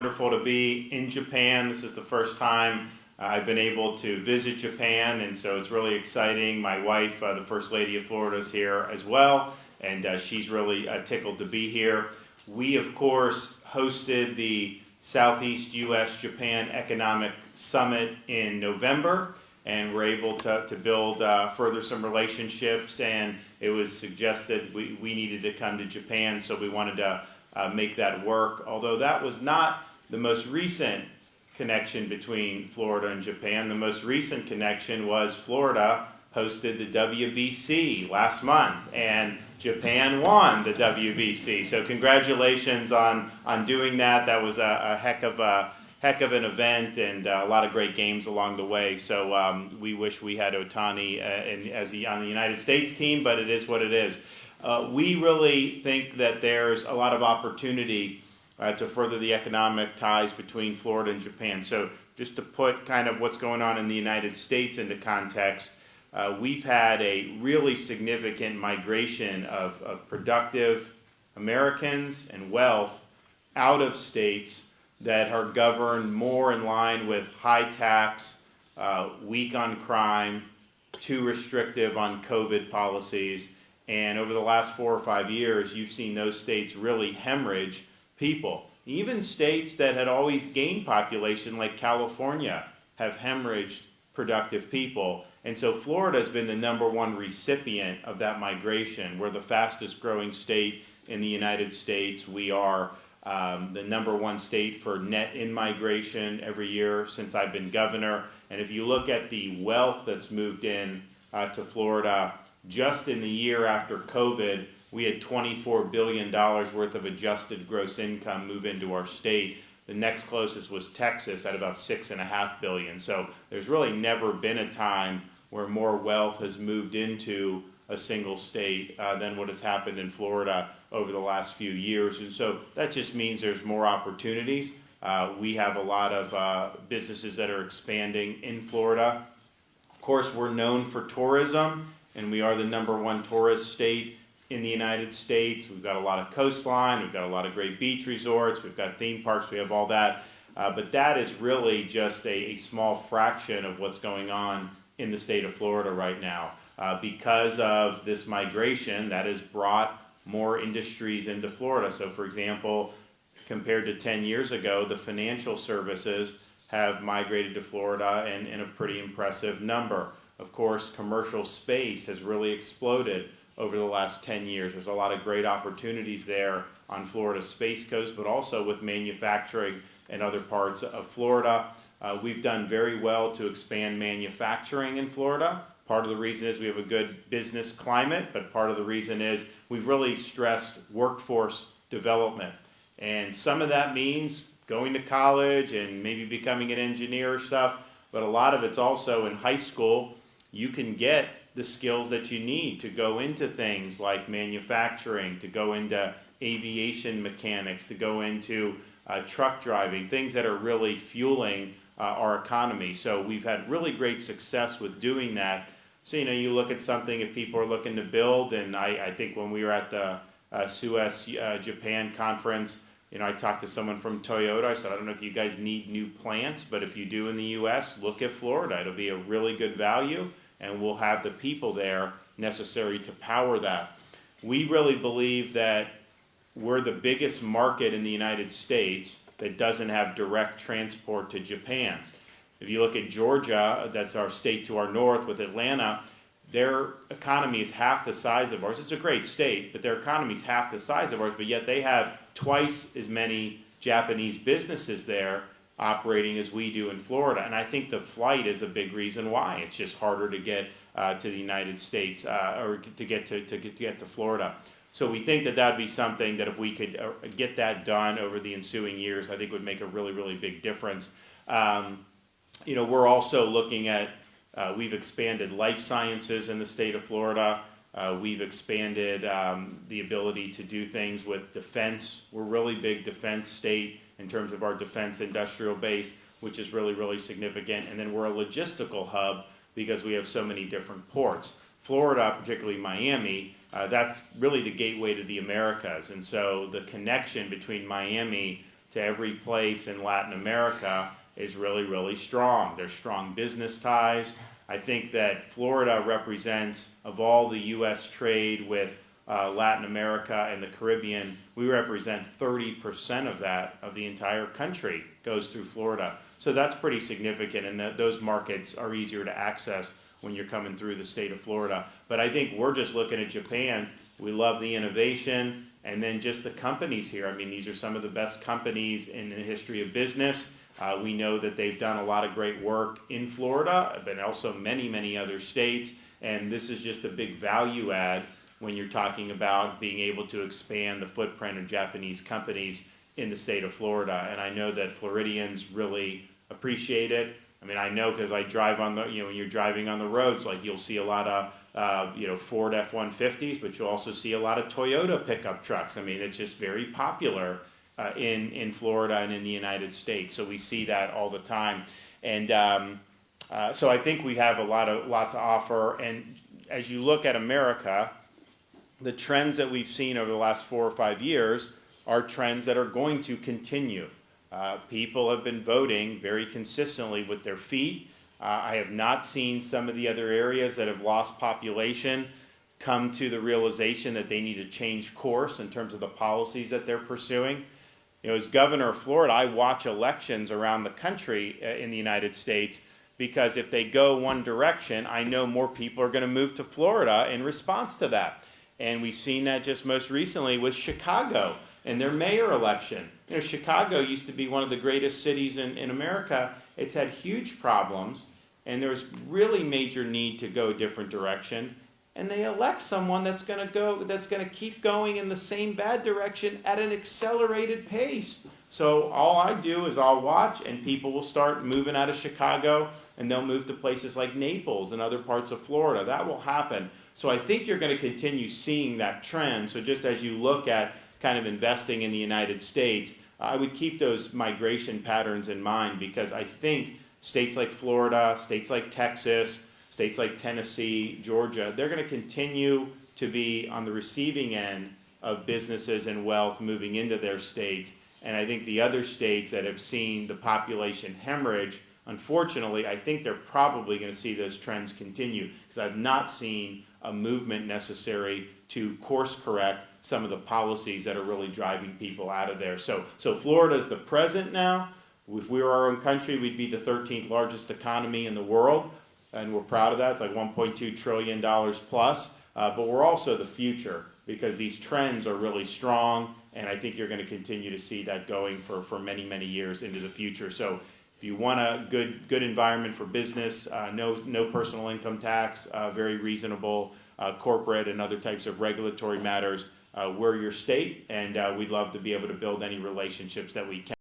Wonderful to be in Japan. This is the first time I've been able to visit Japan, and so it's really exciting. My wife, the First Lady of Florida, is here as well, and she's really tickled to be here. We, of course, hosted the Southeast U.S.-Japan Economic Summit in November, and we're able to build further some relationships, and it was suggested we needed to come to Japan, so we wanted to make that work, although that was not the most recent connection between Florida and Japan. The most recent connection was Florida hosted the WBC last month, and Japan won the WBC. So congratulations on doing that. That was a heck of an event, and a lot of great games along the way. So we wish we had Otani on the United States team, but it is what it is. We really think that there's a lot of opportunity to further the economic ties between Florida and Japan. So just to put kind of what's going on in the United States into context, we've had a really significant migration of productive Americans and wealth out of states that are governed more in line with high tax, weak on crime, too restrictive on COVID policies. And over the last 4 or 5 years, you've seen those states really hemorrhage people. Even states that had always gained population, like California, have hemorrhaged productive people. And so Florida has been the #1 recipient of that migration. We're the fastest growing state in the United States. We are the #1 state for net in-migration every year since I've been governor. And if you look at the wealth that's moved in to Florida, just in the year after COVID, we had $24 billion worth of adjusted gross income move into our state. The next closest was Texas at about $6.5 billion. So there's really never been a time where more wealth has moved into a single state than what has happened in Florida over the last few years. And so that just means there's more opportunities. We have a lot of businesses that are expanding in Florida. Of course, we're known for tourism, and we are the #1 tourist state in the United States. We've got a lot of coastline, we've got a lot of great beach resorts, we've got theme parks, we have all that. But that is really just a small fraction of what's going on in the state of Florida right now. Because of this migration, that has brought more industries into Florida. So for example, compared to 10 years ago, the financial services have migrated to Florida in a pretty impressive number. Of course, commercial space has really exploded over the last 10 years. There's a lot of great opportunities there on Florida's Space Coast, but also with manufacturing in other parts of Florida. We've done very well to expand manufacturing in Florida. Part of the reason is we have a good business climate, but part of the reason is we've really stressed workforce development. And some of that means going to college and maybe becoming an engineer or stuff, but a lot of it's also in high school. You can get the skills that you need to go into things like manufacturing, to go into aviation mechanics, to go into truck driving, things that are really fueling our economy. So we've had really great success with doing that. So, you look at something if people are looking to build, and I think when we were at the Suez Japan conference, I talked to someone from Toyota. I said, I don't know if you guys need new plants, but if you do in the U.S., look at Florida. It'll be a really good value, and we'll have the people there necessary to power that. We really believe that we're the biggest market in the United States that doesn't have direct transport to Japan. If you look at Georgia, that's our state to our north with Atlanta, their economy is half the size of ours. It's a great state, but their economy is half the size of ours, but yet they have twice as many Japanese businesses there operating as we do in Florida. And I think the flight is a big reason why. It's just harder to get to the United States or to get to Florida. So we think that would be something that if we could get that done over the ensuing years, I think would make a really, really big difference. We're also looking at, we've expanded life sciences in the state of Florida. We've expanded the ability to do things with defense. We're a really big defense state in terms of our defense industrial base, which is really, really significant. And then we're a logistical hub because we have so many different ports. Florida, particularly Miami, that's really the gateway to the Americas. And so the connection between Miami to every place in Latin America is really, really strong. There's strong business ties. I think that Florida represents, of all the U.S. trade with Latin America and the Caribbean, we represent 30% of that, of the entire country goes through Florida. So that's pretty significant, and those markets are easier to access when you're coming through the state of Florida. But I think we're just looking at Japan. We love the innovation, and then just the companies here. I mean, these are some of the best companies in the history of business. We know that they've done a lot of great work in Florida, but also many, many other states, and this is just a big value add when you're talking about being able to expand the footprint of Japanese companies in the state of Florida. And I know that Floridians really appreciate it. I mean, I know because I drive on the, when you're driving on the roads, like you'll see a lot of, Ford F-150s, but you'll also see a lot of Toyota pickup trucks. I mean, it's just very popular in Florida and in the United States. So we see that all the time. And so I think we have a lot to offer. And as you look at America, the trends that we've seen over the last 4 or 5 years are trends that are going to continue. People have been voting very consistently with their feet. I have not seen some of the other areas that have lost population come to the realization that they need to change course in terms of the policies that they're pursuing. As governor of Florida, I watch elections around the country in the United States, because if they go one direction, I know more people are going to move to Florida in response to that. And we've seen that just most recently with Chicago and their mayor election. Chicago used to be one of the greatest cities in America. It's had huge problems, and there's really major need to go a different direction. And they elect someone that's going to keep going in the same bad direction at an accelerated pace. So all I do is I'll watch, and people will start moving out of Chicago, and they'll move to places like Naples and other parts of Florida. That will happen. So I think you're going to continue seeing that trend. So just as you look at kind of investing in the United States, I would keep those migration patterns in mind, because I think states like Florida, states like Texas, states like Tennessee, Georgia, they're going to continue to be on the receiving end of businesses and wealth moving into their states. And I think the other states that have seen the population hemorrhage, unfortunately, I think they're probably going to see those trends continue, because I've not seen a movement necessary to course correct some of the policies that are really driving people out of there. So Florida is the present now. If we were our own country, we'd be the 13th largest economy in the world, and we're proud of that. It's like $1.2 trillion plus, but we're also the future, because these trends are really strong, and I think you're going to continue to see that going for many, many years into the future. So if you want a good environment for business, no personal income tax, very reasonable corporate and other types of regulatory matters, we're your state, and we'd love to be able to build any relationships that we can.